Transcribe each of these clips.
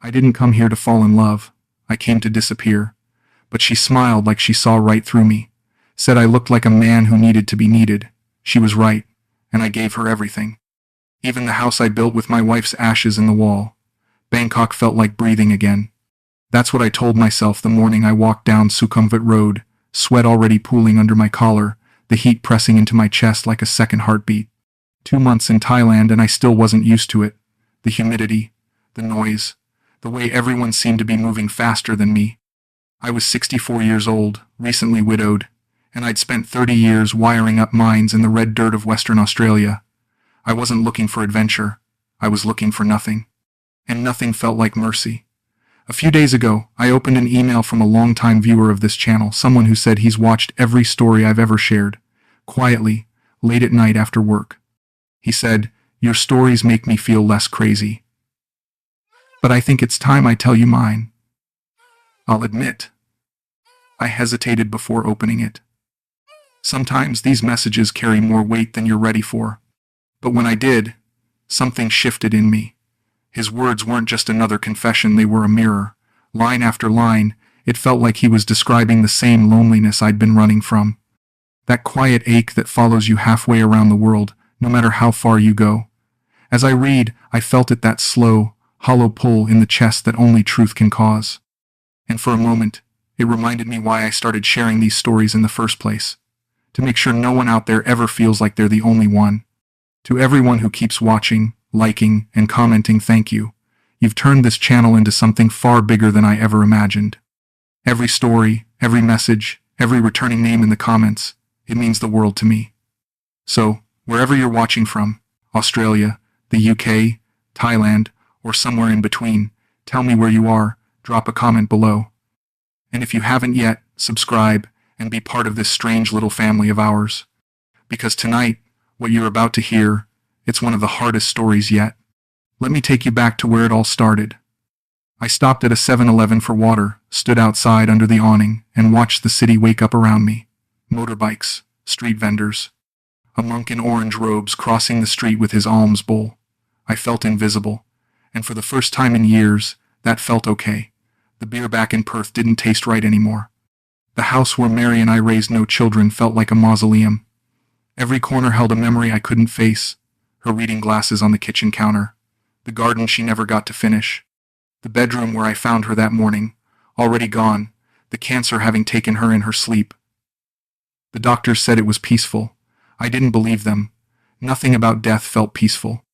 I didn't come here to fall in love. I came to disappear. But she smiled like she saw right through me. Said I looked like a man who needed to be needed. She was right, and I gave her everything. Even the house I built with my wife's ashes in the wall. Bangkok felt like breathing again. That's what I told myself the morning I walked down Sukhumvit Road, sweat already pooling under my collar, the heat pressing into my chest like a second heartbeat. 2 months in Thailand and I still wasn't used to it. The humidity, the noise, the way everyone seemed to be moving faster than me. I was 64 years old, recently widowed, and I'd spent 30 years wiring up mines in the red dirt of Western Australia. I wasn't looking for adventure. I was looking for nothing. And nothing felt like mercy. A few days ago, I opened an email from a longtime viewer of this channel, someone who said he's watched every story I've ever shared, quietly, late at night after work. He said, "Your stories make me feel less crazy. But I think it's time I tell you mine." I'll admit, I hesitated before opening it. Sometimes these messages carry more weight than you're ready for. But when I did, something shifted in me. His words weren't just another confession, they were a mirror. Line after line, it felt like he was describing the same loneliness I'd been running from. That quiet ache that follows you halfway around the world, no matter how far you go. As I read, I felt it, that slow, hollow pull in the chest that only truth can cause. And for a moment, it reminded me why I started sharing these stories in the first place. To make sure no one out there ever feels like they're the only one. To everyone who keeps watching, liking, and commenting, thank you. You've turned this channel into something far bigger than I ever imagined. Every story, every message, every returning name in the comments, it means the world to me. So, wherever you're watching from, Australia, the UK, Thailand, or somewhere in between, tell me where you are, drop a comment below. And if you haven't yet, subscribe and be part of this strange little family of ours. Because tonight, what you're about to hear, it's one of the hardest stories yet. Let me take you back to where it all started. I stopped at a 7-Eleven for water, stood outside under the awning, and watched the city wake up around me. Motorbikes, street vendors. A monk in orange robes crossing the street with his alms bowl. I felt invisible, and for the first time in years, that felt okay. The beer back in Perth didn't taste right anymore. The house where Mary and I raised no children felt like a mausoleum. Every corner held a memory I couldn't face. Her reading glasses on the kitchen counter. The garden she never got to finish. The bedroom where I found her that morning, already gone, the cancer having taken her in her sleep. The doctors said it was peaceful. I didn't believe them. Nothing about death felt peaceful.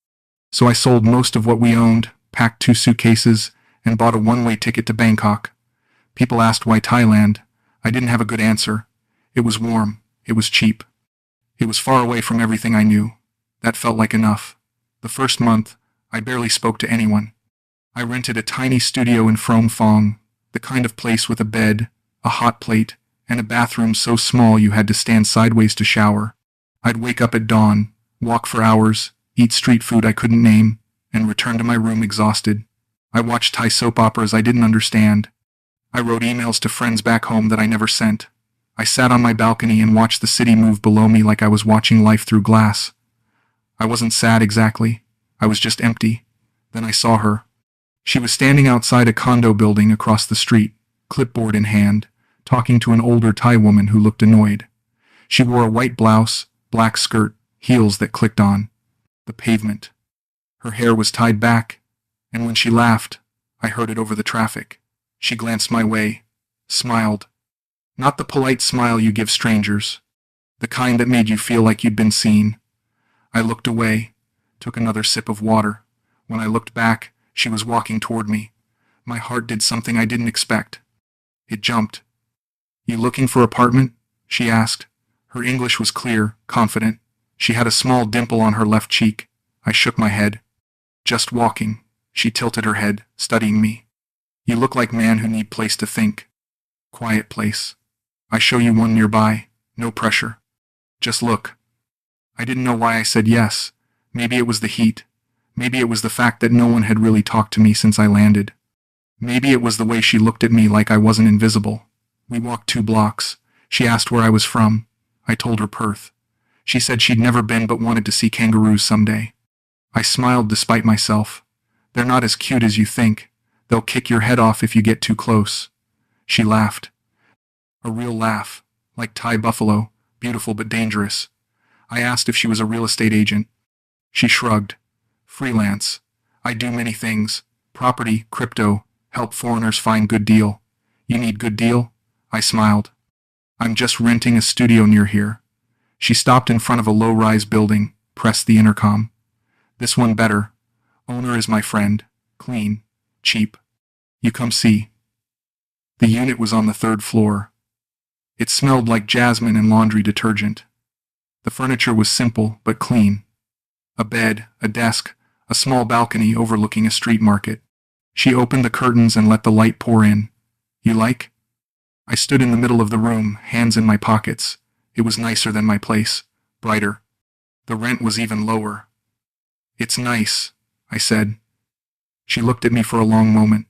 So I sold most of what we owned, packed 2 suitcases, and bought a one-way ticket to Bangkok. People asked why Thailand. I didn't have a good answer. It was warm. It was cheap. It was far away from everything I knew. That felt like enough. The first month, I barely spoke to anyone. I rented a tiny studio in Phrom Phong, the kind of place with a bed, a hot plate, and a bathroom so small you had to stand sideways to shower. I'd wake up at dawn, walk for hours, eat street food I couldn't name, and return to my room exhausted. I watched Thai soap operas I didn't understand. I wrote emails to friends back home that I never sent. I sat on my balcony and watched the city move below me like I was watching life through glass. I wasn't sad exactly. I was just empty. Then I saw her. She was standing outside a condo building across the street, clipboard in hand, talking to an older Thai woman who looked annoyed. She wore a white blouse, black skirt, heels that clicked on the pavement. Her hair was tied back, and when she laughed, I heard it over the traffic. She glanced my way, smiled. Not the polite smile you give strangers, the kind that made you feel like you'd been seen. I looked away, took another sip of water. When I looked back, she was walking toward me. My heart did something I didn't expect. It jumped. "You looking for apartment?" she asked. Her English was clear, confident. She had a small dimple on her left cheek. I shook my head. "Just walking." She tilted her head, studying me. "You look like man who need place to think." "Quiet place. I show you one nearby. No pressure. Just look." I didn't know why I said yes. Maybe it was the heat. Maybe it was the fact that no one had really talked to me since I landed. Maybe it was the way she looked at me like I wasn't invisible. We walked 2 blocks. She asked where I was from. I told her Perth. She said she'd never been but wanted to see kangaroos someday. I smiled despite myself. "They're not as cute as you think. They'll kick your head off if you get too close. She laughed. A real laugh, like Thai buffalo, beautiful but dangerous. I asked if she was a real estate agent. She shrugged. Freelance. I do many things. Property, crypto, help foreigners find good deal. You need good deal? I smiled. I'm just renting a studio near here. She stopped in front of a low-rise building, pressed the intercom. This one better. Owner is my friend. Clean. Cheap. You come see. The unit was on the 3rd floor. It smelled like jasmine and laundry detergent. The furniture was simple but clean. A bed, a desk, a small balcony overlooking a street market. She opened the curtains and let the light pour in. You like? I stood in the middle of the room, hands in my pockets. It was nicer than my place, brighter. The rent was even lower. It's nice, I said. She looked at me for a long moment.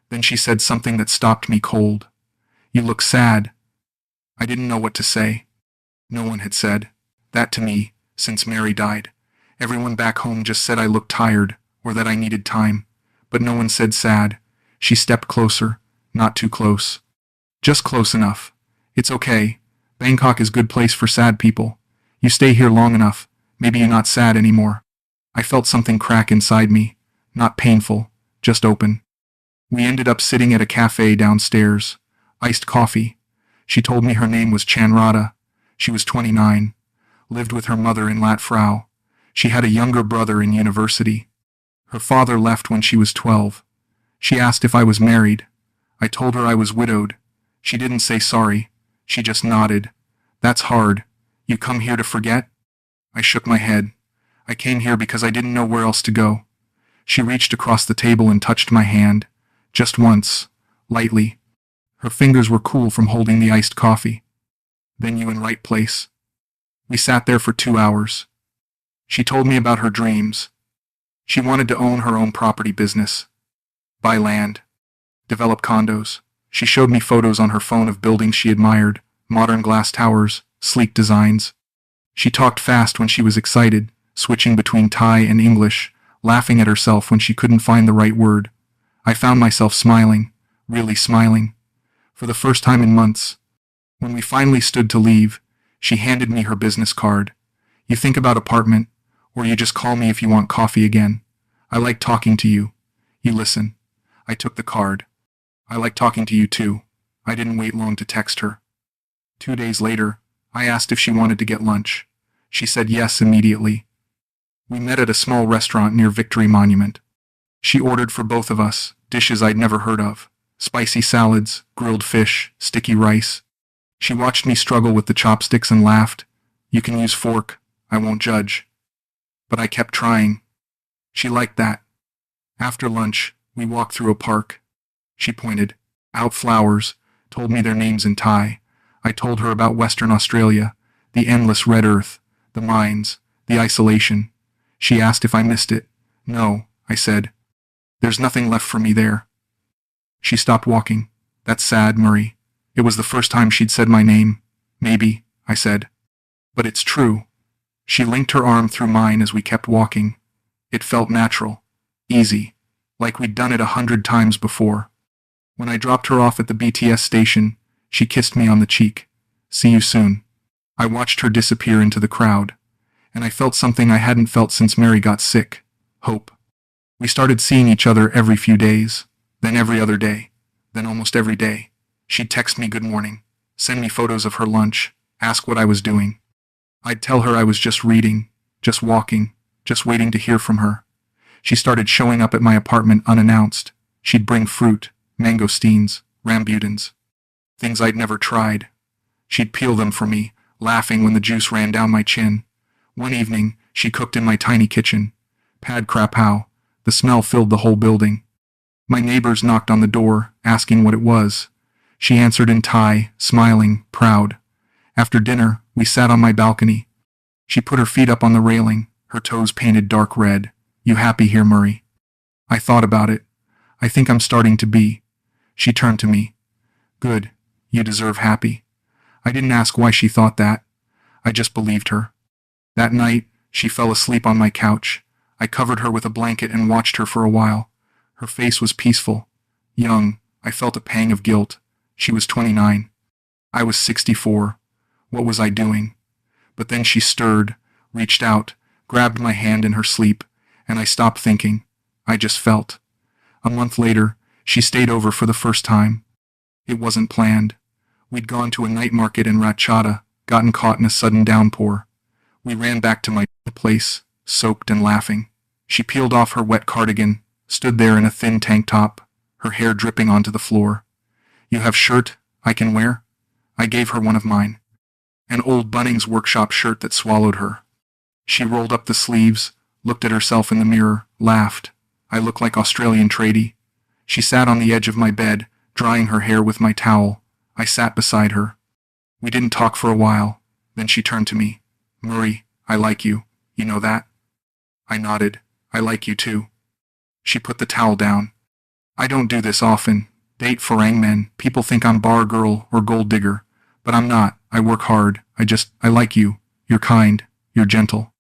Then she said something that stopped me cold. You look sad. I didn't know what to say. No one had said that to me since Mary died. Everyone back home just said I looked tired or that I needed time. But no one said sad. She stepped closer, not too close. Just close enough. It's okay. Bangkok is a good place for sad people. You stay here long enough, maybe you're not sad anymore. I felt something crack inside me. Not painful, just open. We ended up sitting at a cafe downstairs. Iced coffee. She told me her name was Chanrada. She was 29. Lived with her mother in Lat Frau. She had a younger brother in university. Her father left when she was 12. She asked if I was married. I told her I was widowed. She didn't say sorry. She just nodded. That's hard. You come here to forget? I shook my head. I came here because I didn't know where else to go. She reached across the table and touched my hand. Just once. Lightly. Her fingers were cool from holding the iced coffee. Then you in right place. We sat there for 2 hours. She told me about her dreams. She wanted to own her own property business. Buy land. Develop condos. She showed me photos on her phone of buildings she admired, modern glass towers, sleek designs. She talked fast when she was excited, switching between Thai and English, laughing at herself when she couldn't find the right word. I found myself smiling, really smiling. For the first time in months. When we finally stood to leave, she handed me her business card. You think about apartment, or you just call me if you want coffee again. I like talking to you. You listen. I took the card. I like talking to you too. I didn't wait long to text her. 2 days later, I asked if she wanted to get lunch. She said yes immediately. We met at a small restaurant near Victory Monument. She ordered for both of us, dishes I'd never heard of. Spicy salads, grilled fish, sticky rice. She watched me struggle with the chopsticks and laughed. You can use fork. I won't judge. But I kept trying. She liked that. After lunch, we walked through a park. She pointed out flowers, told me their names in Thai. I told her about Western Australia, the endless red earth, the mines, the isolation. She asked if I missed it. No, I said. There's nothing left for me there. She stopped walking. That's sad, Murray. It was the first time she'd said my name. Maybe, I said. But it's true. She linked her arm through mine as we kept walking. It felt natural. Easy. Like we'd done it 100 times before. When I dropped her off at the BTS station, she kissed me on the cheek. See you soon. I watched her disappear into the crowd. And I felt something I hadn't felt since Mary got sick. Hope. We started seeing each other every few days. Then every other day. Then almost every day. She'd text me good morning. Send me photos of her lunch. Ask what I was doing. I'd tell her I was just reading. Just walking. Just waiting to hear from her. She started showing up at my apartment unannounced. She'd bring fruit, mangosteens, rambutans. Things I'd never tried. She'd peel them for me, laughing when the juice ran down my chin. One evening, she cooked in my tiny kitchen. Pad krapao. The smell filled the whole building. My neighbors knocked on the door, asking what it was. She answered in Thai, smiling, proud. After dinner, we sat on my balcony. She put her feet up on the railing, her toes painted dark red. You happy here, Murray? I thought about it. I think I'm starting to be. She turned to me. Good. You deserve happy. I didn't ask why she thought that. I just believed her. That night, she fell asleep on my couch. I covered her with a blanket and watched her for a while. Her face was peaceful. Young, I felt a pang of guilt. She was 29. I was 64. What was I doing? But then she stirred, reached out, grabbed my hand in her sleep, and I stopped thinking. I just felt. A month later, she stayed over for the first time. It wasn't planned. We'd gone to a night market in Chanrada, gotten caught in a sudden downpour. We ran back to my place, soaked and laughing. She peeled off her wet cardigan, stood there in a thin tank top, her hair dripping onto the floor. "You have shirt I can wear?" I gave her one of mine. An old Bunnings workshop shirt that swallowed her. She rolled up the sleeves, looked at herself in the mirror, laughed. I look like Australian tradie. She sat on the edge of my bed, drying her hair with my towel. I sat beside her. We didn't talk for a while. Then she turned to me. "Murray, I like you. You know that?" I nodded. "I like you too." She put the towel down. "I don't do this often. Date Farang men. People think I'm bar girl or gold digger. But I'm not. I work hard. I like you. You're kind. You're gentle.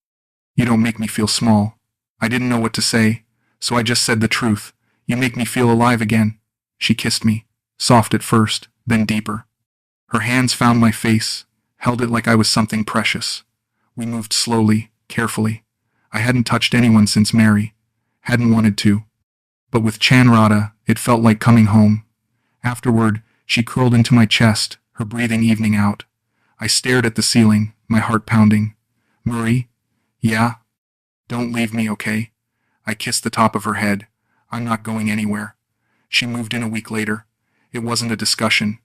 You don't make me feel small." I didn't know what to say, so I just said the truth. "You make me feel alive again." She kissed me. Soft at first, then deeper. Her hands found my face, held it like I was something precious. We moved slowly, carefully. I hadn't touched anyone since Mary. Hadn't wanted to. But with Chanrada, it felt like coming home. Afterward, she curled into my chest, her breathing evening out. I stared at the ceiling, my heart pounding. "Murray?" "Yeah?" "Don't leave me, okay?" I kissed the top of her head. "I'm not going anywhere." She moved in a week later. It wasn't a discussion.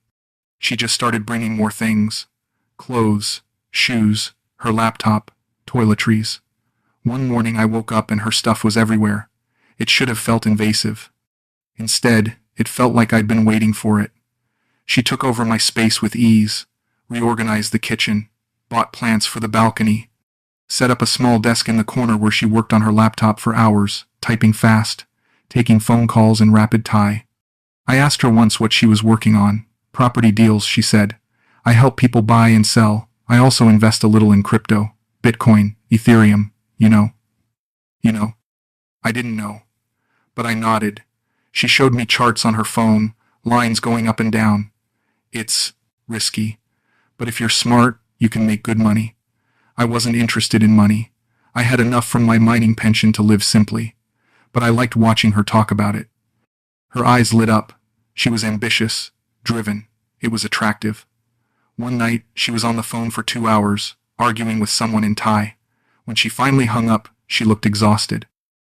She just started bringing more things. Clothes, shoes, her laptop, toiletries. One morning I woke up and her stuff was everywhere. It should have felt invasive. Instead, it felt like I'd been waiting for it. She took over my space with ease, reorganized the kitchen, bought plants for the balcony, set up a small desk in the corner where she worked on her laptop for hours, typing fast, taking phone calls in rapid tie. I asked her once what she was working on. "Property deals," she said. "I help people buy and sell. I also invest a little in crypto, Bitcoin, Ethereum, you know." You know? I didn't know. But I nodded. She showed me charts on her phone, lines going up and down. "It's risky. But if you're smart, you can make good money." I wasn't interested in money. I had enough from my mining pension to live simply. But I liked watching her talk about it. Her eyes lit up. She was ambitious, driven. It was attractive. One night, she was on the phone for 2 hours, arguing with someone in Thai. When she finally hung up, she looked exhausted.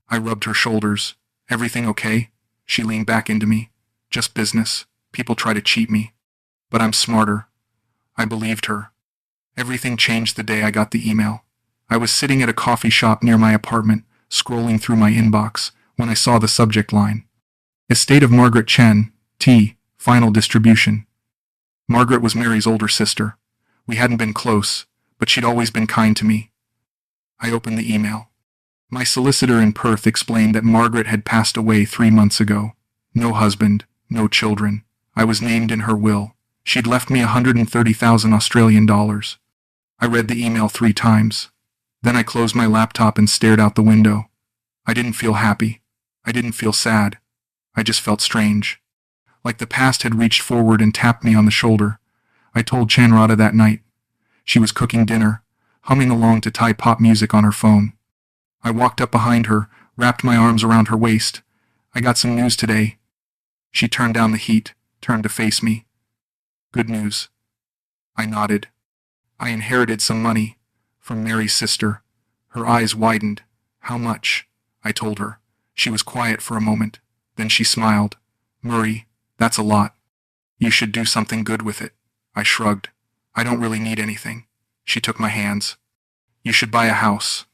I rubbed her shoulders. "Everything okay?" She leaned back into me. "Just business. People try to cheat me. But I'm smarter." I believed her. Everything changed the day I got the email. I was sitting at a coffee shop near my apartment, scrolling through my inbox, when I saw the subject line. "Estate of Margaret Chen, T, final distribution." Margaret was Mary's older sister. We hadn't been close, but she'd always been kind to me. I opened the email. My solicitor in Perth explained that Margaret had passed away 3 months ago. No husband, no children. I was named in her will. She'd left me 130,000 Australian dollars. I read the email 3 times. Then I closed my laptop and stared out the window. I didn't feel happy. I didn't feel sad. I just felt strange. Like the past had reached forward and tapped me on the shoulder. I told Chanrada that night. She was cooking dinner, humming along to Thai pop music on her phone. I walked up behind her, wrapped my arms around her waist. "I got some news today." She turned down the heat, turned to face me. "Good news." I nodded. I inherited some money from Mary's sister. Her eyes widened. "How much?" I told her. She was quiet for a moment. Then she smiled. "Murray, that's a lot. You should do something good with it." I shrugged. "I don't really need anything." She took my hands. "You should buy a house."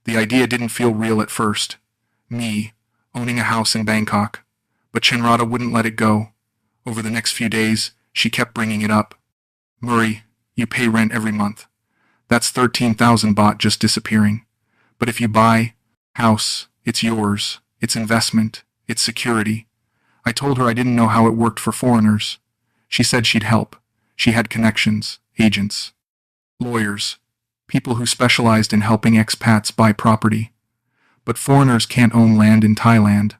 The idea didn't feel real at first. Me, owning a house in Bangkok. But Chanrada wouldn't let it go. Over the next few days, she kept bringing it up. "Murray, you pay rent every month. That's 13,000 baht just disappearing. But if you buy house, it's yours. It's investment. It's security." I told her I didn't know how it worked for foreigners. She said she'd help. She had connections, agents, lawyers, people who specialized in helping expats buy property. "But foreigners can't own land in Thailand,"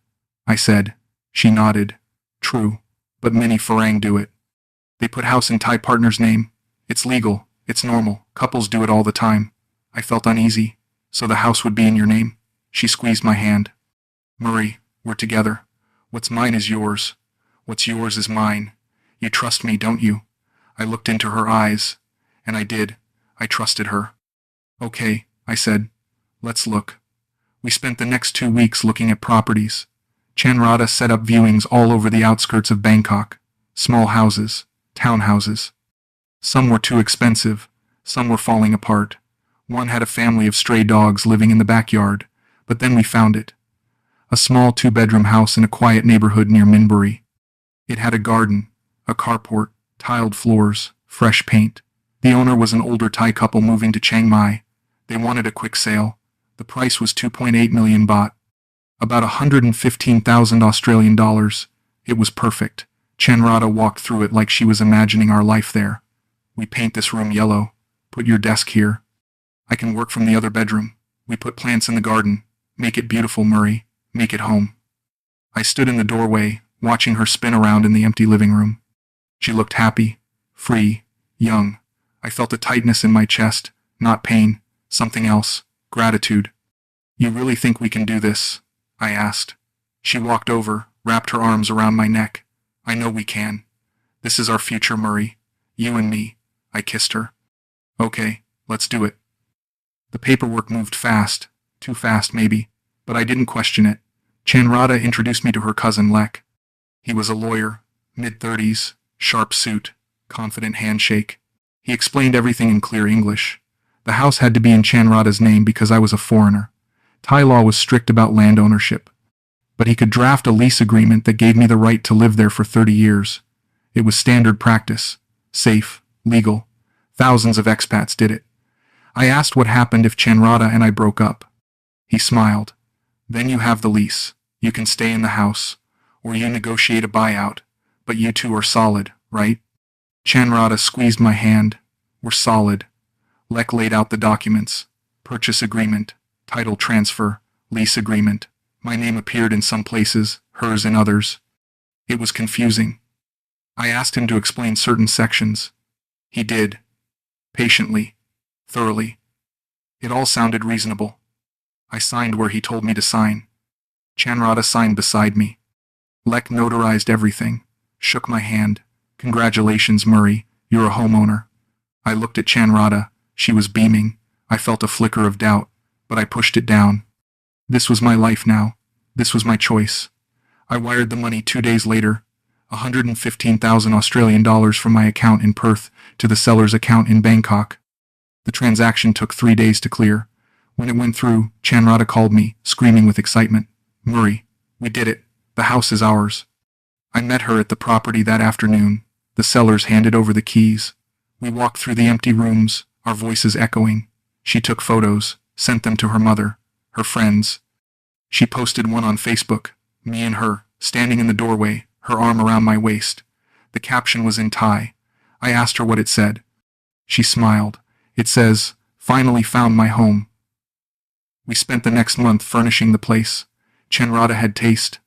I said. She nodded. True, but many Farang do it. They put house in Thai partner's name. It's legal, it's normal, couples do it all the time. I felt uneasy. So the house would be in your name? She squeezed my hand. Murray, we're together. What's mine is yours. What's yours is mine. You trust me, don't you? I looked into her eyes. And I did. I trusted her. Okay, I said. Let's look. We spent the next 2 weeks looking at properties. Chanrada set up viewings all over the outskirts of Bangkok. Small houses, townhouses. Some were too expensive. Some were falling apart. One had a family of stray dogs living in the backyard, but then we found it. A small 2-bedroom house in a quiet neighborhood near Minbury. It had a garden, a carport, tiled floors, fresh paint. The owner was an older Thai couple moving to Chiang Mai. They wanted a quick sale. The price was 2.8 million baht. About 115,000 Australian dollars. It was perfect. Chanrada walked through it like she was imagining our life there. We paint this room yellow. Put your desk here. I can work from the other bedroom. We put plants in the garden. Make it beautiful, Murray. Make it home. I stood in the doorway, watching her spin around in the empty living room. She looked happy, free, young. I felt a tightness in my chest, not pain, something else, gratitude. You really think we can do this? I asked. She walked over, wrapped her arms around my neck. I know we can. This is our future, Murray. You and me. I kissed her. Okay, let's do it. The paperwork moved fast, too fast maybe, but I didn't question it. Chanrada introduced me to her cousin Lek. He was a lawyer, mid-30s, sharp suit, confident handshake. He explained everything in clear English. The house had to be in Chanrada's name because I was a foreigner. Thai law was strict about land ownership. But he could draft a lease agreement that gave me the right to live there for 30 years. It was standard practice. Safe, legal. Thousands of expats did it. I asked what happened if Chanrada and I broke up. He smiled. Then you have the lease. You can stay in the house. Or you negotiate a buyout. But you two are solid, right? Chanrada squeezed my hand. We're solid. Lek laid out the documents. Purchase agreement, title transfer, lease agreement. My name appeared in some places, hers in others. It was confusing. I asked him to explain certain sections. He did. Patiently. Thoroughly. It all sounded reasonable. I signed where he told me to sign. Chanrada signed beside me. Lek notarized everything. Shook my hand. Congratulations, Murray. You're a homeowner. I looked at Chanrada. She was beaming. I felt a flicker of doubt, but I pushed it down. This was my life now. This was my choice. I wired the money 2 days later, 115,000 Australian dollars from my account in Perth to the seller's account in Bangkok. The transaction took 3 days to clear. When it went through, Chanrada called me, screaming with excitement. Murray, we did it. The house is ours. I met her at the property that afternoon. The sellers handed over the keys. We walked through the empty rooms, our voices echoing. She took photos, sent them to her mother, her friends. She posted one on Facebook, me and her, standing in the doorway, her arm around my waist. The caption was in Thai. I asked her what it said. She smiled. It says, "Finally found my home." We spent the next month furnishing the place. Chanrada had taste.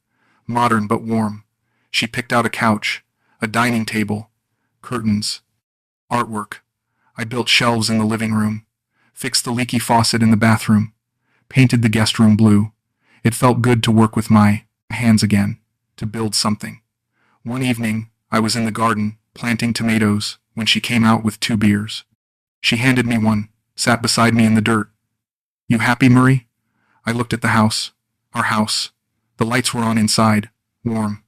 Modern but warm. She picked out a couch, a dining table, curtains, artwork. I built shelves in the living room, fixed the leaky faucet in the bathroom, painted the guest room blue. It felt good to work with my hands again, to build something. One evening, I was in the garden, planting tomatoes, when she came out with 2 beers. She handed me one, sat beside me in the dirt. You happy, Murray? I looked at the house. Our house. The lights were on inside, warm,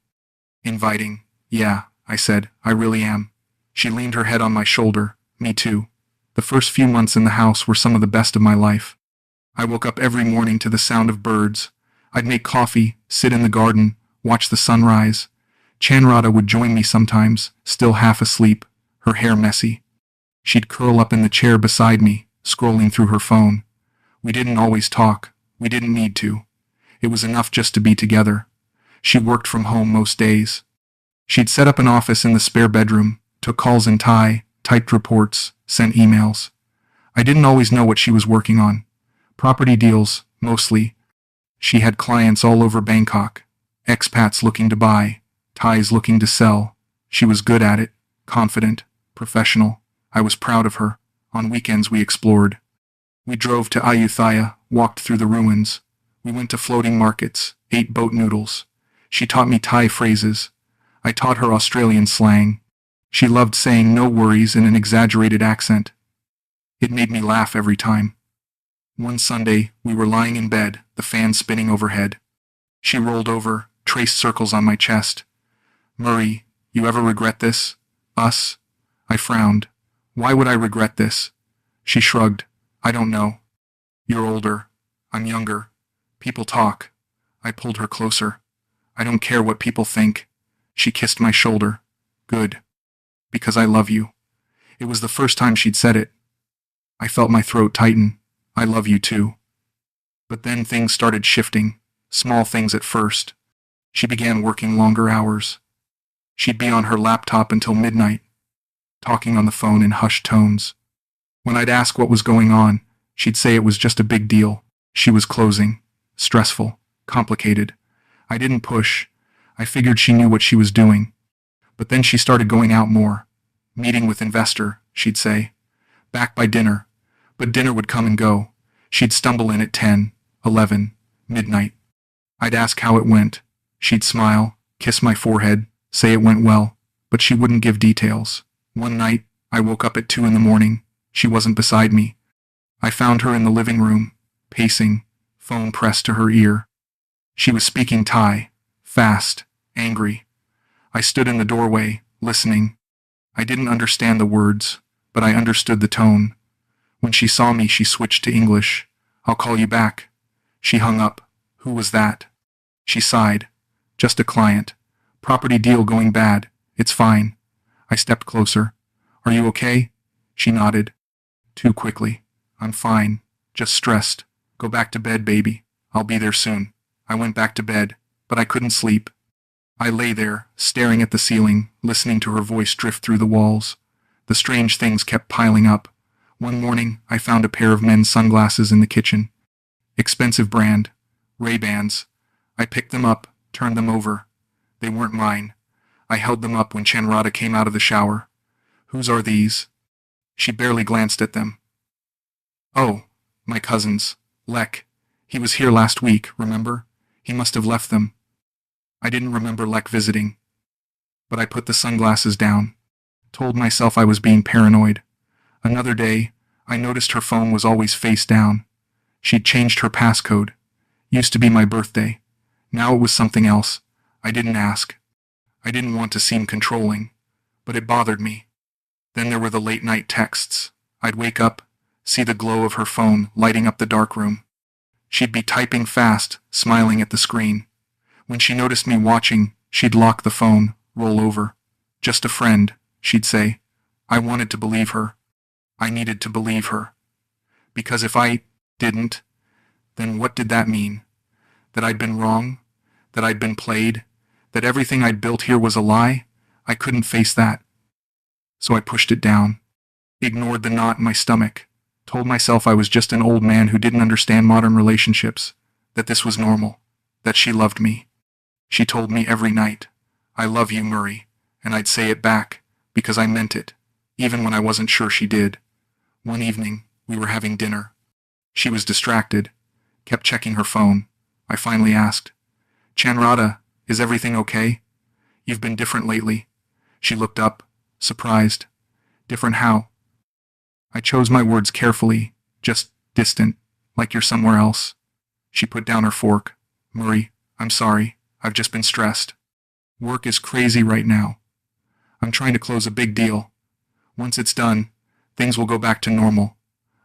inviting. Yeah, I said, I really am. She leaned her head on my shoulder. Me too. The first few months in the house were some of the best of my life. I woke up every morning to the sound of birds. I'd make coffee, sit in the garden, watch the sunrise. Chanrada would join me sometimes, still half asleep, her hair messy. She'd curl up in the chair beside me, scrolling through her phone. We didn't always talk. We didn't need to. It was enough just to be together. She worked from home most days. She'd set up an office in the spare bedroom, took calls in Thai, typed reports, sent emails. I didn't always know what she was working on. Property deals, mostly. She had clients all over Bangkok, expats looking to buy, ties looking to sell. She was good at it, confident, professional. I was proud of her. On weekends we explored. We drove to Ayutthaya, walked through the ruins. We went to floating markets, ate boat noodles. She taught me Thai phrases. I taught her Australian slang. She loved saying no worries in an exaggerated accent. It made me laugh every time. One Sunday, we were lying in bed, the fan spinning overhead. She rolled over, traced circles on my chest. "Murray, you ever regret this? Us?" I frowned. "Why would I regret this?" She shrugged. "I don't know. You're older. I'm younger. People talk." I pulled her closer. "I don't care what people think." She kissed my shoulder. "Good. Because I love you." It was the first time she'd said it. I felt my throat tighten. "I love you too." But then things started shifting. Small things at first. She began working longer hours. She'd be on her laptop until midnight, talking on the phone in hushed tones. When I'd ask what was going on, she'd say it was just a big deal. She was closing. Stressful. Complicated. I didn't push. I figured she knew what she was doing. But then she started going out more. "Meeting with investor," she'd say. "Back by dinner." But dinner would come and go. She'd stumble in at 10, 11, midnight. I'd ask how it went. She'd smile, kiss my forehead, say it went well, but she wouldn't give details. One night, I woke up at 2 in the morning. She wasn't beside me. I found her in the living room, pacing, phone pressed to her ear. She was speaking Thai, fast, angry. I stood in the doorway, listening. I didn't understand the words, but I understood the tone. When she saw me, she switched to English. "I'll call you back." She hung up. "Who was that?" She sighed. "Just a client. Property deal going bad. It's fine." I stepped closer. "Are you okay?" She nodded. Too quickly. "I'm fine. Just stressed. Go back to bed, baby. I'll be there soon." I went back to bed, but I couldn't sleep. I lay there, staring at the ceiling, listening to her voice drift through the walls. The strange things kept piling up. One morning, I found a pair of men's sunglasses in the kitchen. Expensive brand. Ray-Bans. I picked them up, turned them over. They weren't mine. I held them up when Chanrada came out of the shower. "Whose are these?" She barely glanced at them. "Oh, my cousin's. Lek. He was here last week, remember? He must have left them." I didn't remember Lek visiting. But I put the sunglasses down. Told myself I was being paranoid. Another day, I noticed her phone was always face down. She'd changed her passcode. Used to be my birthday. Now it was something else. I didn't ask. I didn't want to seem controlling. But it bothered me. Then there were the late-night texts. I'd wake up, see the glow of her phone lighting up the darkroom. She'd be typing fast, smiling at the screen. When she noticed me watching, she'd lock the phone, roll over. "Just a friend," she'd say. I wanted to believe her. I needed to believe her. Because if I didn't, then what did that mean? That I'd been wrong? That I'd been played? That everything I'd built here was a lie? I couldn't face that. So I pushed it down. Ignored the knot in my stomach. Told myself I was just an old man who didn't understand modern relationships. That this was normal. That she loved me. She told me every night, "I love you, Murray," and I'd say it back, because I meant it, even when I wasn't sure she did. One evening, we were having dinner. She was distracted, kept checking her phone. I finally asked, "Chanrada, is everything okay? You've been different lately." She looked up, surprised. "Different how?" I chose my words carefully, just distant, like you're somewhere else. She put down her fork. "Murray, I'm sorry, I've just been stressed. Work is crazy right now. I'm trying to close a big deal. Once it's done, things will go back to normal.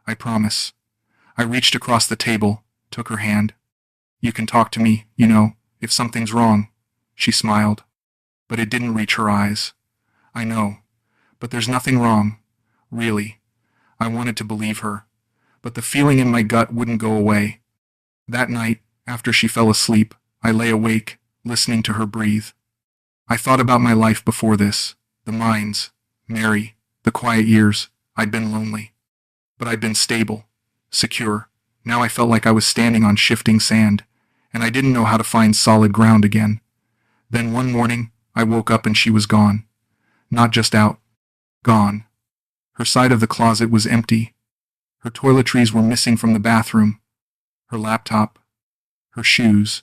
I promise." I reached across the table, took her hand. "You can talk to me, you know, if something's wrong." She smiled. But it didn't reach her eyes. "I know. But there's nothing wrong. Really." I wanted to believe her. But the feeling in my gut wouldn't go away. That night, after she fell asleep, I lay awake, listening to her breathe. I thought about my life before this. The mines, Mary, the quiet years. I'd been lonely. But I'd been stable, secure. Now I felt like I was standing on shifting sand, and I didn't know how to find solid ground again. Then one morning, I woke up and she was gone. Not just out. Gone. Her side of the closet was empty. Her toiletries were missing from the bathroom. Her laptop. Her shoes.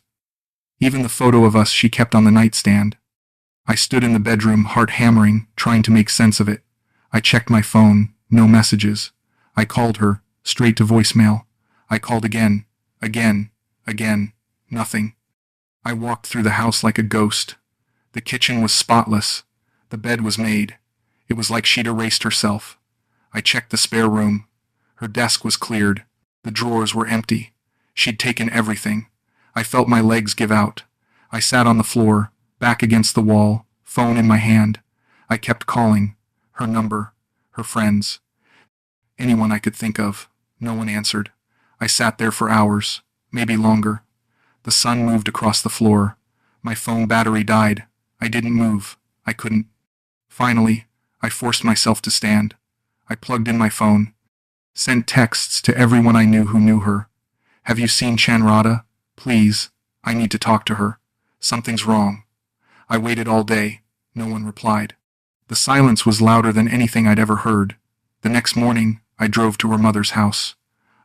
Even the photo of us she kept on the nightstand. I stood in the bedroom, heart hammering, trying to make sense of it. I checked my phone, no messages. I called her, straight to voicemail. I called again, nothing. I walked through the house like a ghost. The kitchen was spotless. The bed was made. It was like she'd erased herself. I checked the spare room. Her desk was cleared. The drawers were empty. She'd taken everything. I felt my legs give out. I sat on the floor, back against the wall, phone in my hand. I kept calling. Her number. Her friends. Anyone I could think of. No one answered. I sat there for hours, maybe longer. The sun moved across the floor. My phone battery died. I didn't move. I couldn't. Finally, I forced myself to stand. I plugged in my phone. Sent texts to everyone I knew who knew her. Have you seen Chanrada? Please, I need to talk to her. Something's wrong. I waited all day. No one replied. The silence was louder than anything I'd ever heard. The next morning, I drove to her mother's house.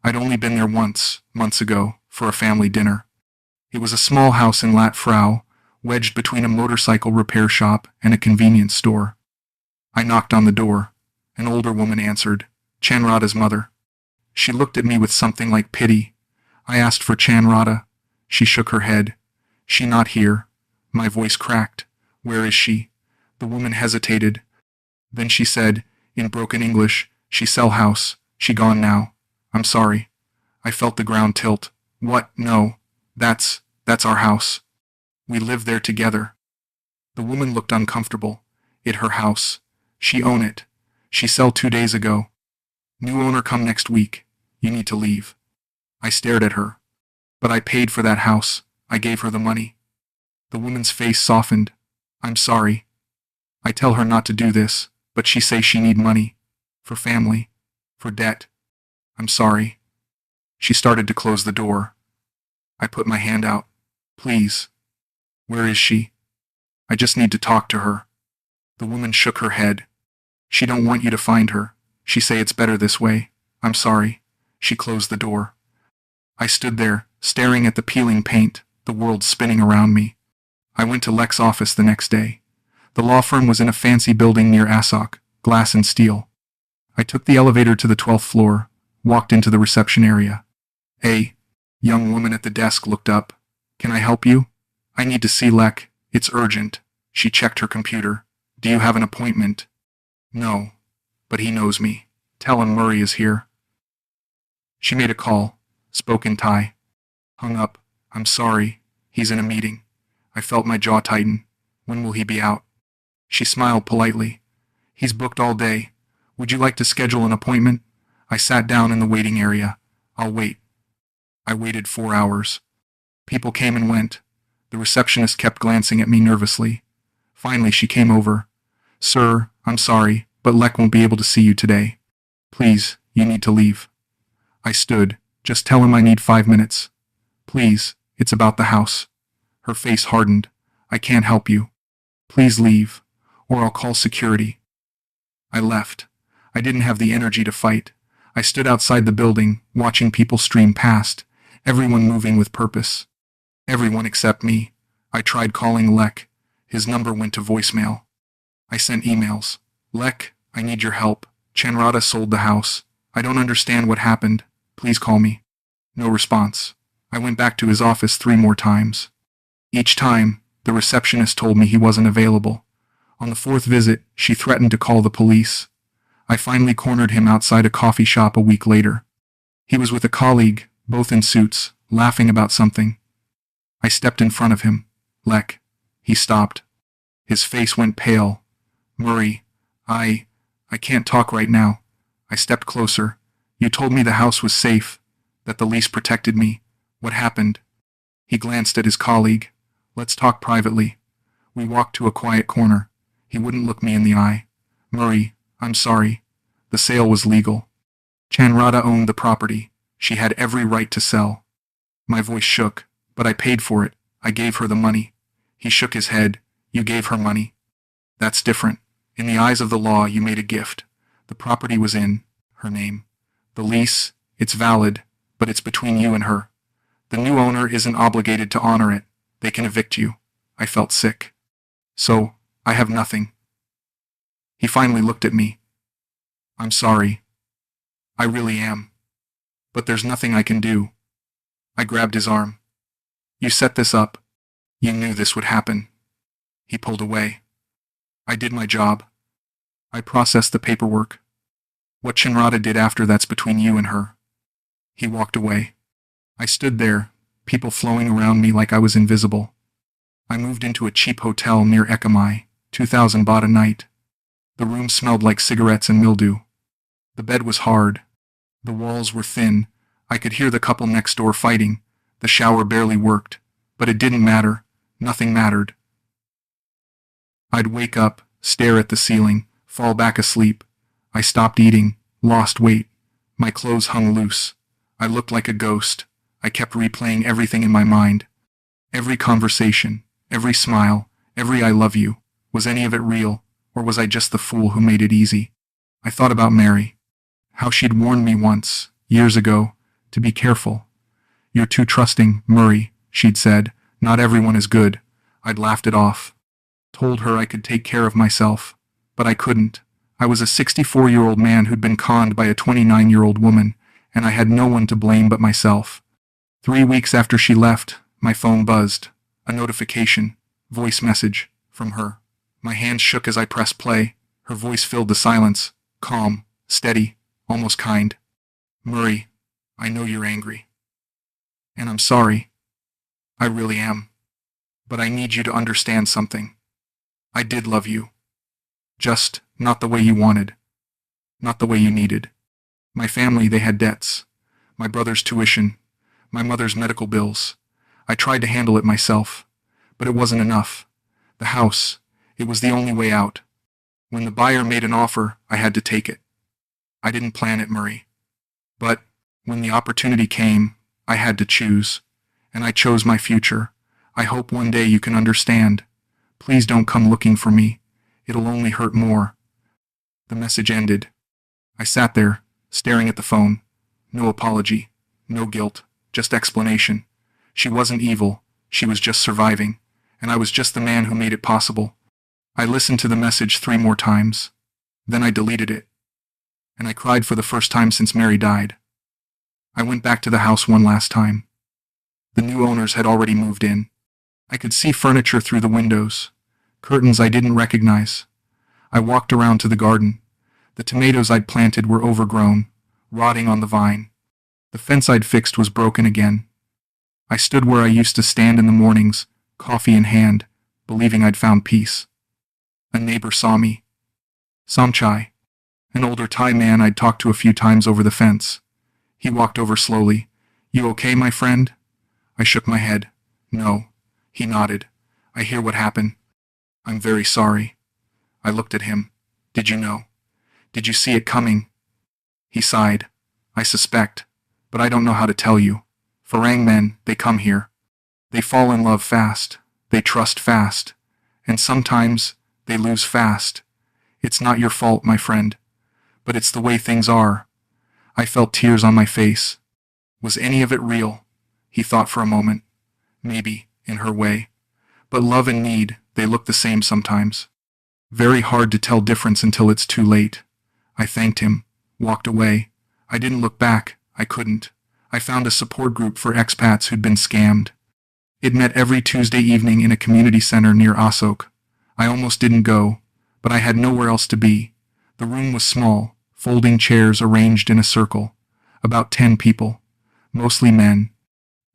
I'd only been there once, months ago, for a family dinner. It was a small house in Lat Frau, wedged between a motorcycle repair shop and a convenience store. I knocked on the door. An older woman answered, Chanrada's mother. She looked at me with something like pity. I asked for Chanrada. She shook her head. She not here. My voice cracked. Where is she? The woman hesitated. Then she said, in broken English, she sell house. She gone now. I'm sorry. I felt the ground tilt. What? No. That's our house. We live there together. The woman looked uncomfortable. It her house. She own it. She sell 2 days ago. New owner come next week. You need to leave. I stared at her. But I paid for that house. I gave her the money. The woman's face softened. I'm sorry. I tell her not to do this, but she say she need money. For family. For debt. I'm sorry. She started to close the door. I put my hand out. Please. Where is she? I just need to talk to her. The woman shook her head. She don't want you to find her. She say it's better this way. I'm sorry. She closed the door. I stood there, staring at the peeling paint, the world spinning around me. I went to Lek's office the next day. The law firm was in a fancy building near Asok, glass and steel. I took the elevator to the 12th floor, walked into the reception area. A young woman at the desk looked up. Can I help you? I need to see Lek. It's urgent. She checked her computer. Do you have an appointment? No. But he knows me. Tell him Murray is here. She made a call. Spoke in Thai. Hung up. I'm sorry. He's in a meeting. I felt my jaw tighten. When will he be out? She smiled politely. He's booked all day. Would you like to schedule an appointment? I sat down in the waiting area. I'll wait. I waited 4 hours. People came and went. The receptionist kept glancing at me nervously. Finally, she came over. Sir, I'm sorry, but Lek won't be able to see you today. Please, you need to leave. I stood. Just tell him I need 5 minutes. Please, it's about the house. Her face hardened. I can't help you. Please leave, or I'll call security. I left. I didn't have the energy to fight. I stood outside the building, watching people stream past, everyone moving with purpose. Everyone except me. I tried calling Lek. His number went to voicemail. I sent emails. Lek, I need your help. Chanrada sold the house. I don't understand what happened. Please call me. No response. I went back to his office 3 more times. Each time, the receptionist told me he wasn't available. On the 4th visit, she threatened to call the police. I finally cornered him outside a coffee shop a week later. He was with a colleague, both in suits, laughing about something. I stepped in front of him. Lek. He stopped. His face went pale. Murray, I can't talk right now. I stepped closer. You told me the house was safe, that the lease protected me. What happened? He glanced at his colleague. Let's talk privately. We walked to a quiet corner. He wouldn't look me in the eye. Murray, I'm sorry. The sale was legal. Chanrada owned the property. She had every right to sell. My voice shook, but I paid for it. I gave her the money. He shook his head. You gave her money. That's different. In the eyes of the law, you made a gift. The property was in her name. The lease, it's valid, but it's between you and her. The new owner isn't obligated to honor it. They can evict you. I felt sick. So, I have nothing. He finally looked at me. I'm sorry. I really am. But there's nothing I can do. I grabbed his arm. You set this up. You knew this would happen. He pulled away. I did my job. I processed the paperwork. What Chanrada did after that's between you and her. He walked away. I stood there, people flowing around me like I was invisible. I moved into a cheap hotel near Ekamai, 2,000 baht a night. The room smelled like cigarettes and mildew. The bed was hard. The walls were thin. I could hear the couple next door fighting. The shower barely worked. But it didn't matter. Nothing mattered. I'd wake up, stare at the ceiling, fall back asleep. I stopped eating, lost weight. My clothes hung loose. I looked like a ghost. I kept replaying everything in my mind. Every conversation, every smile, every I love you. Was any of it real, or was I just the fool who made it easy? I thought about Mary. How she'd warned me once, years ago, to be careful. You're too trusting, Murray, she'd said. Not everyone is good. I'd laughed it off. Told her I could take care of myself. But I couldn't. I was a 64-year-old man who'd been conned by a 29-year-old woman, and I had no one to blame but myself. 3 weeks after she left, my phone buzzed. A notification, voice message, from her. My hands shook as I pressed play. Her voice filled the silence, calm, steady, almost kind. Murray, I know you're angry. And I'm sorry. I really am. But I need you to understand something. I did love you. Just not the way you wanted. Not the way you needed. My family, they had debts. My brother's tuition. My mother's medical bills. I tried to handle it myself. But it wasn't enough. The house, it was the only way out. When the buyer made an offer, I had to take it. I didn't plan it, Murray. But when the opportunity came, I had to choose. And I chose my future. I hope one day you can understand. Please don't come looking for me. It'll only hurt more. The message ended. I sat there, staring at the phone. No apology. No guilt. Just explanation. She wasn't evil. She was just surviving. And I was just the man who made it possible. I listened to the message 3 more times. Then I deleted it. And I cried for the first time since Mary died. I went back to the house one last time. The new owners had already moved in. I could see furniture through the windows. Curtains I didn't recognize. I walked around to the garden. The tomatoes I'd planted were overgrown, rotting on the vine. The fence I'd fixed was broken again. I stood where I used to stand in the mornings, coffee in hand, believing I'd found peace. A neighbor saw me. Somchai, an older Thai man I'd talked to a few times over the fence. He walked over slowly. You okay, my friend? I shook my head. No. He nodded. I hear what happened. I'm very sorry. I looked at him. Did you know? Did you see it coming? He sighed. I suspect, but I don't know how to tell you. Farang men, they come here. They fall in love fast. They trust fast. And sometimes, they lose fast. It's not your fault, my friend. But it's the way things are. I felt tears on my face. Was any of it real? He thought for a moment. Maybe, in her way. But love and need, they look the same sometimes. Very hard to tell difference until it's too late. I thanked him, walked away. I didn't look back. I couldn't. I found a support group for expats who'd been scammed. It met every Tuesday evening in a community center near Asok. I almost didn't go, but I had nowhere else to be. The room was small, folding chairs arranged in a circle. About 10 people. Mostly men.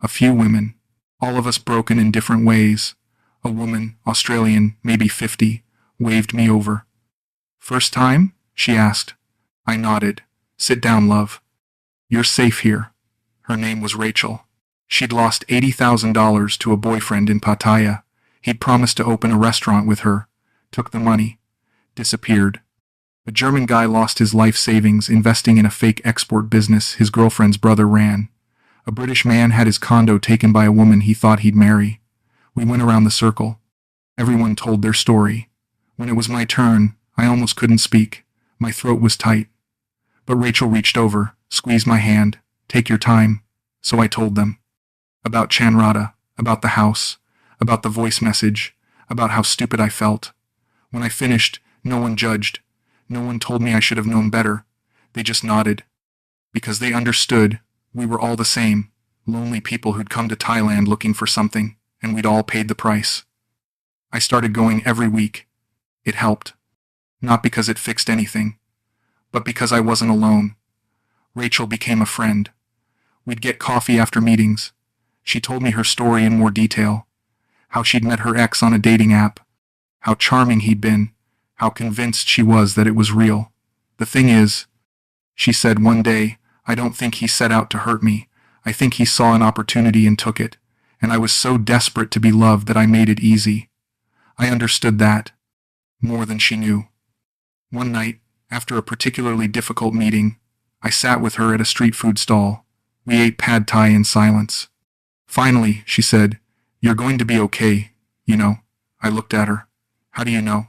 A few women. All of us broken in different ways. A woman, Australian, maybe 50, waved me over. First time? She asked. I nodded. Sit down, love. You're safe here. Her name was Rachel. She'd lost $80,000 to a boyfriend in Pattaya. He'd promised to open a restaurant with her. Took the money. Disappeared. A German guy lost his life savings investing in a fake export business his girlfriend's brother ran. A British man had his condo taken by a woman he thought he'd marry. We went around the circle. Everyone told their story. When it was my turn, I almost couldn't speak. My throat was tight. But Rachel reached over, squeezed my hand. Take your time. So I told them. About Chanrada, about the house, about the voice message, about how stupid I felt. When I finished, no one judged. No one told me I should have known better. They just nodded. Because they understood, we were all the same, lonely people who'd come to Thailand looking for something, and we'd all paid the price. I started going every week. It helped. Not because it fixed anything, but because I wasn't alone. Rachel became a friend. We'd get coffee after meetings. She told me her story in more detail. How she'd met her ex on a dating app. How charming he'd been. How convinced she was that it was real. The thing is, she said one day, I don't think he set out to hurt me. I think he saw an opportunity and took it. And I was so desperate to be loved that I made it easy. I understood that. More than she knew. One night, after a particularly difficult meeting, I sat with her at a street food stall. We ate pad thai in silence. Finally, she said, You're going to be okay, you know. I looked at her. How do you know?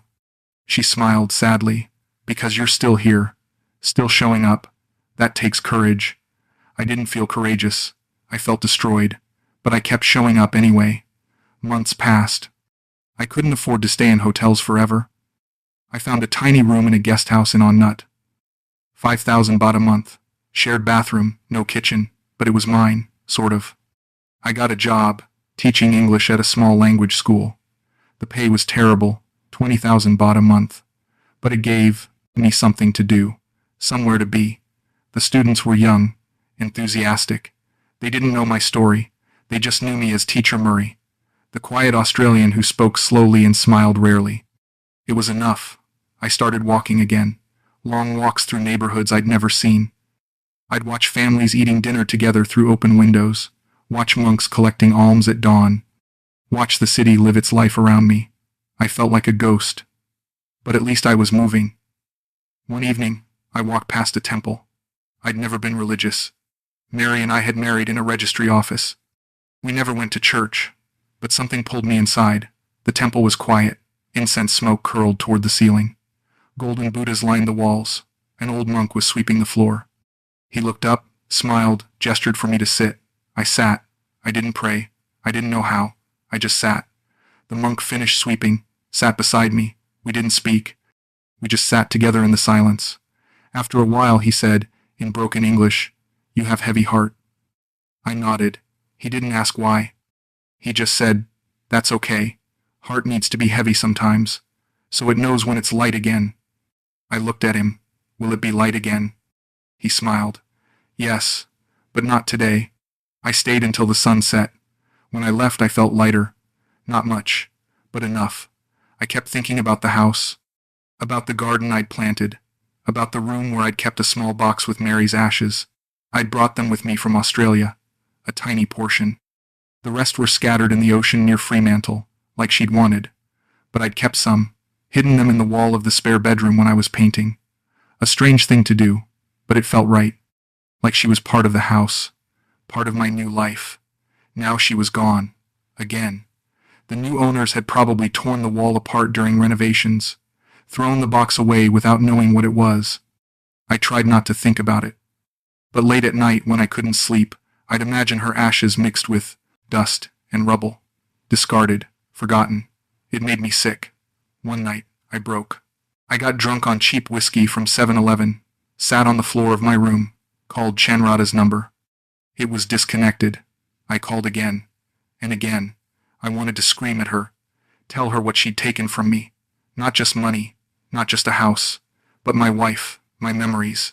She smiled sadly. Because you're still here. Still showing up. That takes courage. I didn't feel courageous. I felt destroyed. But I kept showing up anyway. Months passed. I couldn't afford to stay in hotels forever. I found a tiny room in a guest house in On Nut. 5,000 baht a month. Shared bathroom, no kitchen, but it was mine, sort of. I got a job, teaching English at a small language school. The pay was terrible, 20,000 baht a month. But it gave me something to do, somewhere to be. The students were young, enthusiastic. They didn't know my story. They just knew me as Teacher Murray, the quiet Australian who spoke slowly and smiled rarely. It was enough. I started walking again. Long walks through neighborhoods I'd never seen. I'd watch families eating dinner together through open windows, watch monks collecting alms at dawn, watch the city live its life around me. I felt like a ghost. But at least I was moving. One evening, I walked past a temple. I'd never been religious. Mary and I had married in a registry office. We never went to church, but something pulled me inside. The temple was quiet. Incense smoke curled toward the ceiling. Golden Buddhas lined the walls. An old monk was sweeping the floor. He looked up, smiled, gestured for me to sit. I sat. I didn't pray. I didn't know how. I just sat. The monk finished sweeping, sat beside me. We didn't speak. We just sat together in the silence. After a while he said, in broken English, You have heavy heart. I nodded. He didn't ask why. He just said, That's okay. Heart needs to be heavy sometimes, so it knows when it's light again. I looked at him. Will it be light again? He smiled. Yes, but not today. I stayed until the sun set. When I left I felt lighter. Not much, but enough. I kept thinking about the house, about the garden I'd planted, about the room where I'd kept a small box with Mary's ashes. I'd brought them with me from Australia, a tiny portion. The rest were scattered in the ocean near Fremantle, like she'd wanted. But I'd kept some, hidden them in the wall of the spare bedroom when I was painting. A strange thing to do, but it felt right. Like she was part of the house, part of my new life. Now she was gone. Again. The new owners had probably torn the wall apart during renovations, thrown the box away without knowing what it was. I tried not to think about it. But late at night when I couldn't sleep, I'd imagine her ashes mixed with dust and rubble. Discarded, forgotten. It made me sick. One night, I broke. I got drunk on cheap whiskey from 7-Eleven, sat on the floor of my room, called Chanrada's number. It was disconnected. I called again, and again. I wanted to scream at her, tell her what she'd taken from me. Not just money, not just a house, but my wife, my memories,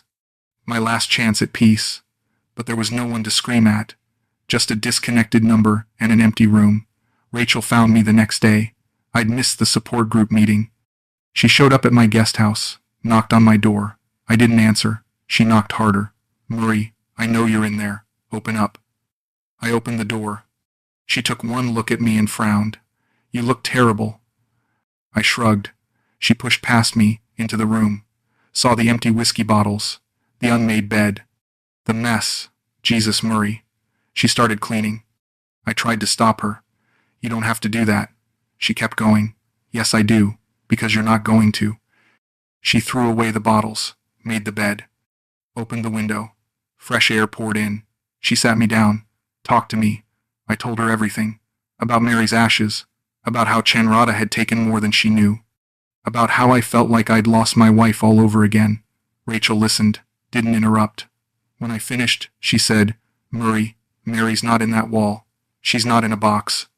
my last chance at peace. But there was no one to scream at, just a disconnected number and an empty room. Rachel found me the next day. I'd missed the support group meeting. She showed up at my guest house, knocked on my door. I didn't answer. She knocked harder. Murray, I know you're in there. Open up. I opened the door. She took one look at me and frowned. You look terrible. I shrugged. She pushed past me, into the room. Saw the empty whiskey bottles, the unmade bed, the mess. Jesus, Murray. She started cleaning. I tried to stop her. You don't have to do that. She kept going. Yes, I do, because you're not going to. She threw away the bottles, made the bed, opened the window. Fresh air poured in. She sat me down, talked to me. I told her everything. About Mary's ashes, about how Chanrada had taken more than she knew, about how I felt like I'd lost my wife all over again. Rachel listened, didn't interrupt. When I finished, she said, Murray, Mary's not in that wall. She's not in a box.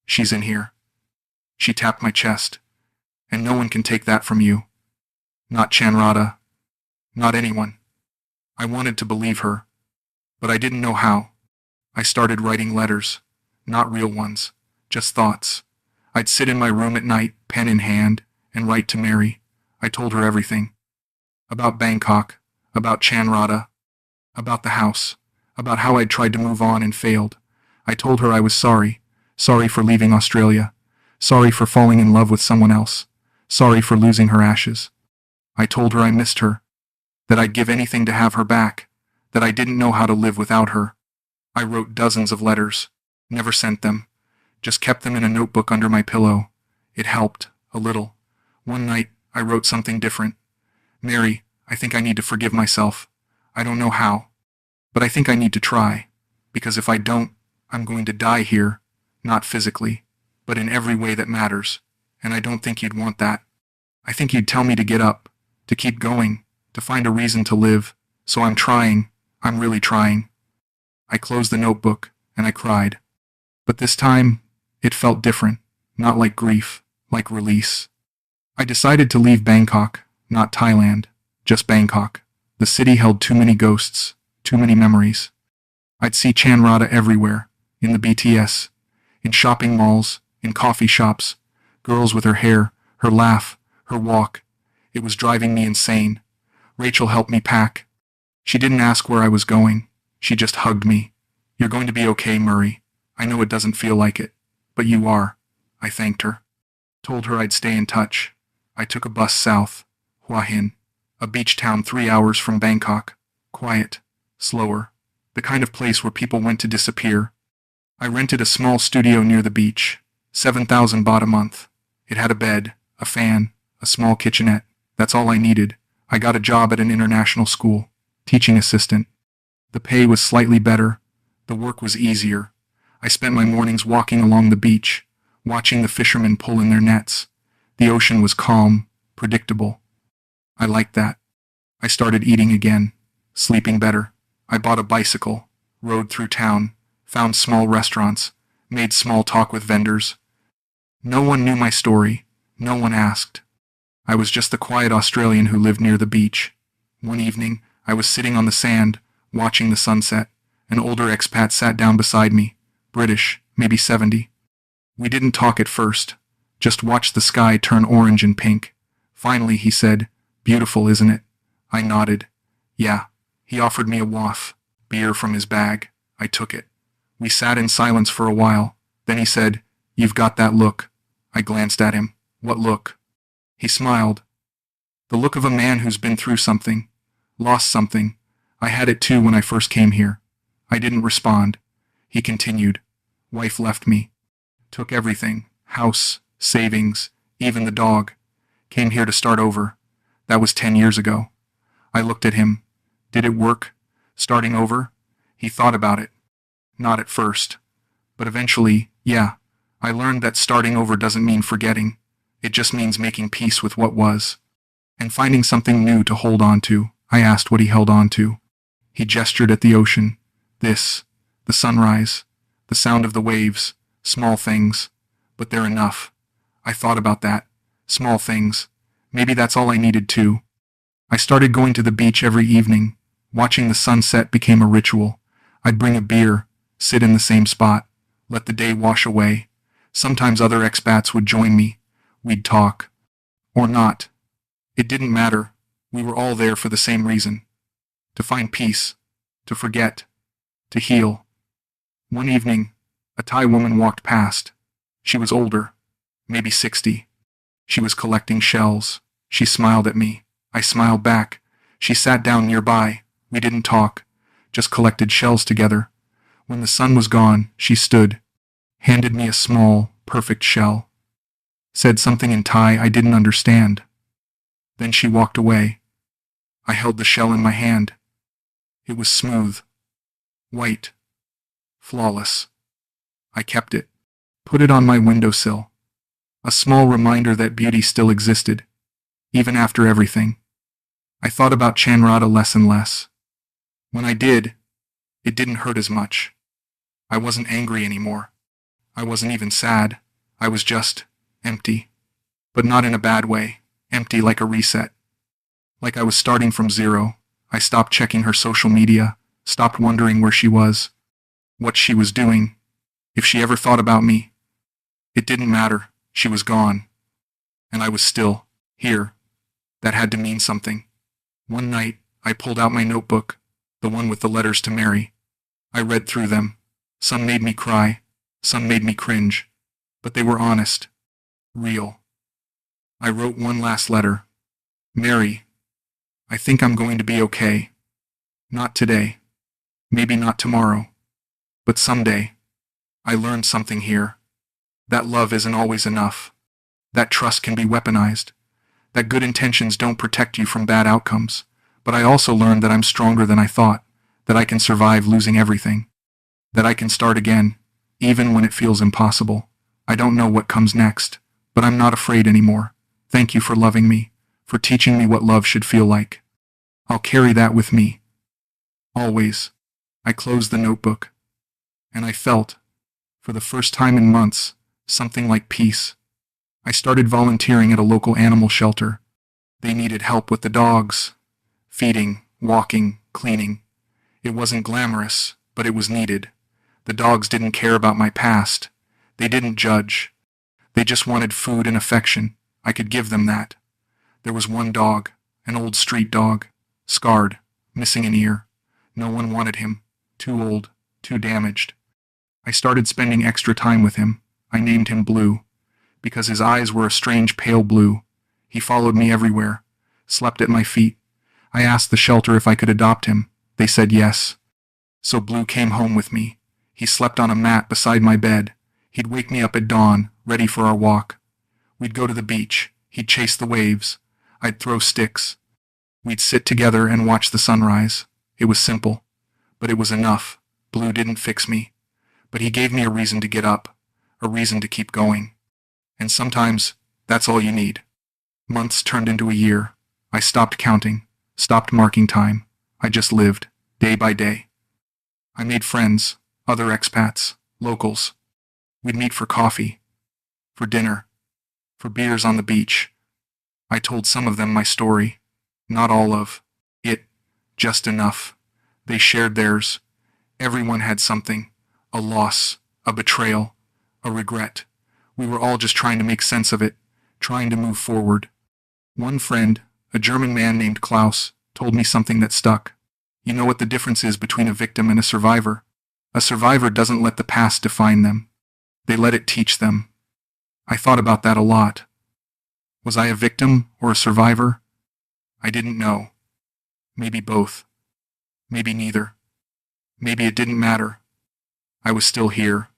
She's in here. She tapped my chest. And no one can take that from you. Not Chanrada. Not anyone. I wanted to believe her, but I didn't know how. I started writing letters. Not real ones, just thoughts. I'd sit in my room at night, pen in hand, and write to Mary. I told her everything. About Bangkok, about Chanrada, about the house, about how I'd tried to move on and failed. I told her I was sorry for leaving Australia, sorry for falling in love with someone else, sorry for losing her ashes. I told her I missed her, that I'd give anything to have her back, that I didn't know how to live without her. I wrote dozens of letters, never sent them, just kept them in a notebook under my pillow. It helped, a little. One night, I wrote something different. Mary, I think I need to forgive myself. I don't know how, but I think I need to try, because if I don't, I'm going to die here, not physically, but in every way that matters, and I don't think you'd want that. I think you'd tell me to get up, to keep going, to find a reason to live, so I'm trying, I'm really trying. I closed the notebook, and I cried. But this time, it felt different, not like grief, like release. I decided to leave Bangkok, not Thailand, just Bangkok. The city held too many ghosts, too many memories. I'd see Chanrada everywhere, in the BTS, in shopping malls, in coffee shops, girls with her hair, her laugh, her walk. It was driving me insane. Rachel helped me pack. She didn't ask where I was going. She just hugged me. You're going to be okay, Murray. I know it doesn't feel like it, but you are. I thanked her. Told her I'd stay in touch. I took a bus south, Hua Hin, a beach town 3 hours from Bangkok. Quiet, slower, the kind of place where people went to disappear. I rented a small studio near the beach, 7,000 baht a month. It had a bed, a fan, a small kitchenette. That's all I needed. I got a job at an international school, teaching assistant. The pay was slightly better. The work was easier. I spent my mornings walking along the beach, watching the fishermen pull in their nets. The ocean was calm, predictable. I liked that. I started eating again, sleeping better. I bought a bicycle, rode through town, found small restaurants, made small talk with vendors. No one knew my story. No one asked. I was just the quiet Australian who lived near the beach. One evening, I was sitting on the sand, watching the sunset. An older expat sat down beside me, British, maybe 70. We didn't talk at first, just watched the sky turn orange and pink. Finally, he said, "Beautiful, isn't it?" I nodded. Yeah. He offered me a waff, beer from his bag. I took it. We sat in silence for a while. Then he said, "You've got that look." I glanced at him. What look? He smiled. The look of a man who's been through something, lost something. I had it too when I first came here. I didn't respond. He continued. Wife left me. Took everything, house, savings, even the dog. Came here to start over. That was 10 years ago. I looked at him. Did it work? Starting over? He thought about it. Not at first. But eventually, yeah. I learned that starting over doesn't mean forgetting. It just means making peace with what was. And finding something new to hold on to. I asked what he held on to. He gestured at the ocean. This. The sunrise. The sound of the waves. Small things. But they're enough. I thought about that. Small things. Maybe that's all I needed too. I started going to the beach every evening. Watching the sunset became a ritual. I'd bring a beer, sit in the same spot, let the day wash away. Sometimes other expats would join me. We'd talk. Or not. It didn't matter. We were all there for the same reason. To find peace. To forget. To heal. One evening, a Thai woman walked past. She was older. Maybe 60. She was collecting shells. She smiled at me. I smiled back. She sat down nearby. We didn't talk. Just collected shells together. When the sun was gone, she stood. Handed me a small, perfect shell. said something in Thai I didn't understand. Then she walked away. I held the shell in my hand. It was smooth, white, flawless. I kept it, put it on my windowsill. A small reminder that beauty still existed, even after everything. I thought about Chanrada less and less. When I did, it didn't hurt as much. I wasn't angry anymore. I wasn't even sad. I was just empty. But not in a bad way. Empty like a reset. Like I was starting from zero. I stopped checking her social media, stopped wondering where she was, what she was doing, if she ever thought about me. It didn't matter. She was gone. And I was still here. That had to mean something. One night, I pulled out my notebook, the one with the letters to Mary. I read through them. Some made me cry, some made me cringe, but they were honest, real. I wrote one last letter. Mary, I think I'm going to be okay. Not today. Maybe not tomorrow. But someday. I learned something here. That love isn't always enough. That trust can be weaponized. That good intentions don't protect you from bad outcomes. But I also learned that I'm stronger than I thought. That I can survive losing everything. That I can start again, even when it feels impossible. I don't know what comes next, but I'm not afraid anymore. Thank you for loving me, for teaching me what love should feel like. I'll carry that with me. Always. I closed the notebook. And I felt, for the first time in months, something like peace. I started volunteering at a local animal shelter. They needed help with the dogs. Feeding, walking, cleaning. It wasn't glamorous, but it was needed. The dogs didn't care about my past. They didn't judge. They just wanted food and affection. I could give them that. There was one dog, an old street dog, scarred, missing an ear. No one wanted him. Too old, too damaged. I started spending extra time with him. I named him Blue, because his eyes were a strange pale blue. He followed me everywhere, slept at my feet. I asked the shelter if I could adopt him. They said yes. So Blue came home with me. He slept on a mat beside my bed. He'd wake me up at dawn, ready for our walk. We'd go to the beach. He'd chase the waves. I'd throw sticks. We'd sit together and watch the sunrise. It was simple, but it was enough. Blue didn't fix me, but he gave me a reason to get up, a reason to keep going. And sometimes, that's all you need. Months turned into a year. I stopped counting, stopped marking time. I just lived, day by day. I made friends, other expats, locals. We'd meet for coffee, for dinner, for beers on the beach. I told some of them my story, not all of it, just enough. They shared theirs. Everyone had something, a loss, a betrayal, a regret. We were all just trying to make sense of it, trying to move forward. One friend, a German man named Klaus, told me something that stuck. You know what the difference is between a victim and a survivor? A survivor doesn't let the past define them. They let it teach them. I thought about that a lot. Was I a victim or a survivor? I didn't know. Maybe both. Maybe neither. Maybe it didn't matter. I was still here.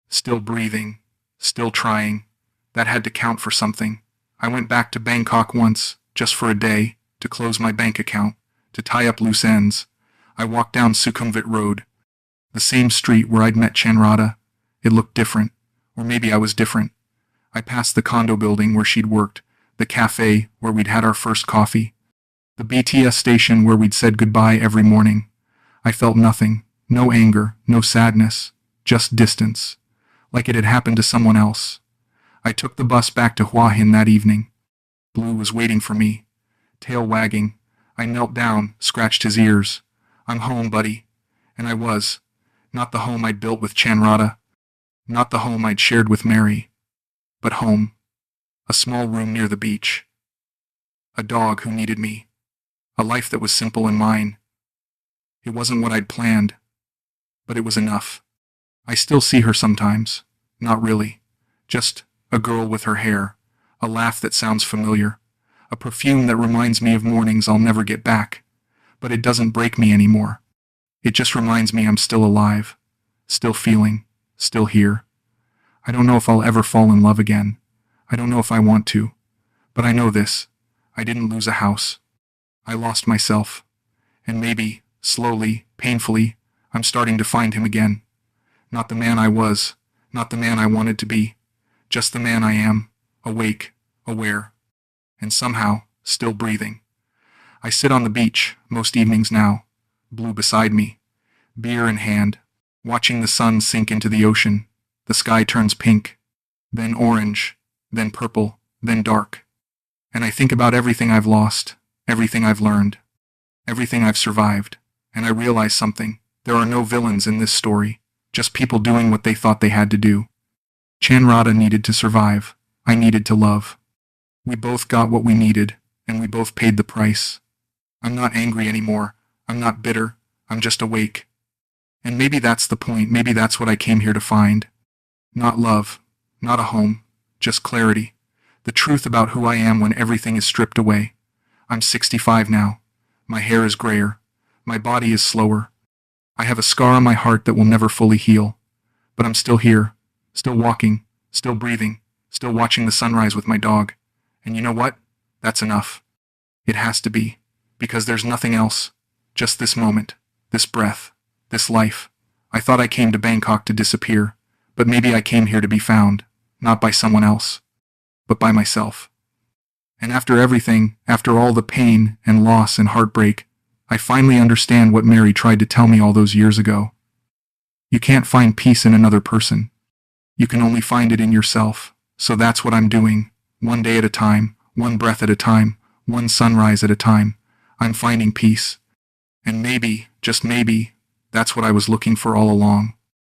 Still breathing. Still trying. That had to count for something. I went back to Bangkok once, just for a day, to close my bank account, to tie up loose ends. I walked down Sukhumvit Road. The same street where I'd met Chanrada. It looked different. Or maybe I was different. I passed the condo building where she'd worked, the cafe where we'd had our first coffee, the BTS station where we'd said goodbye every morning. I felt nothing, no anger, no sadness, just distance, like it had happened to someone else. I took the bus back to Hua Hin that evening. Blue was waiting for me, tail wagging. I knelt down, scratched his ears. I'm home, buddy. And I was. Not the home I'd built with Chanrada. Not the home I'd shared with Mary. But home. A small room near the beach. A dog who needed me. A life that was simple and mine. It wasn't what I'd planned. But it was enough. I still see her sometimes. Not really. Just a girl with her hair. A laugh that sounds familiar. A perfume that reminds me of mornings I'll never get back. But it doesn't break me anymore. It just reminds me I'm still alive. Still feeling. Still here. I don't know if I'll ever fall in love again. I don't know if I want to, but I know this. I didn't lose a house. I lost myself. And maybe, slowly, painfully, I'm starting to find him again. Not the man I was, not the man I wanted to be, just the man I am, awake, aware, and somehow, still breathing. I sit on the beach, most evenings now, Blue beside me, beer in hand, watching the sun sink into the ocean. The sky turns pink, then orange, then purple, then dark. And I think about everything I've lost, everything I've learned, everything I've survived, and I realize something. There are no villains in this story, just people doing what they thought they had to do. Chanrada needed to survive. I needed to love. We both got what we needed, and we both paid the price. I'm not angry anymore. I'm not bitter. I'm just awake. And maybe that's the point. Maybe that's what I came here to find. Not love, not a home, just clarity. The truth about who I am when everything is stripped away. I'm 65 now. My hair is grayer. My body is slower. I have a scar on my heart that will never fully heal. But I'm still here, still walking, still breathing, still watching the sunrise with my dog. And you know what? That's enough. It has to be. Because there's nothing else. Just this moment, this breath, this life. I thought I came to Bangkok to disappear, but maybe I came here to be found, not by someone else, but by myself. And after everything, after all the pain and loss and heartbreak, I finally understand what Mary tried to tell me all those years ago. You can't find peace in another person. You can only find it in yourself. So that's what I'm doing, one day at a time, one breath at a time, one sunrise at a time. I'm finding peace. And maybe, just maybe, that's what I was looking for all along.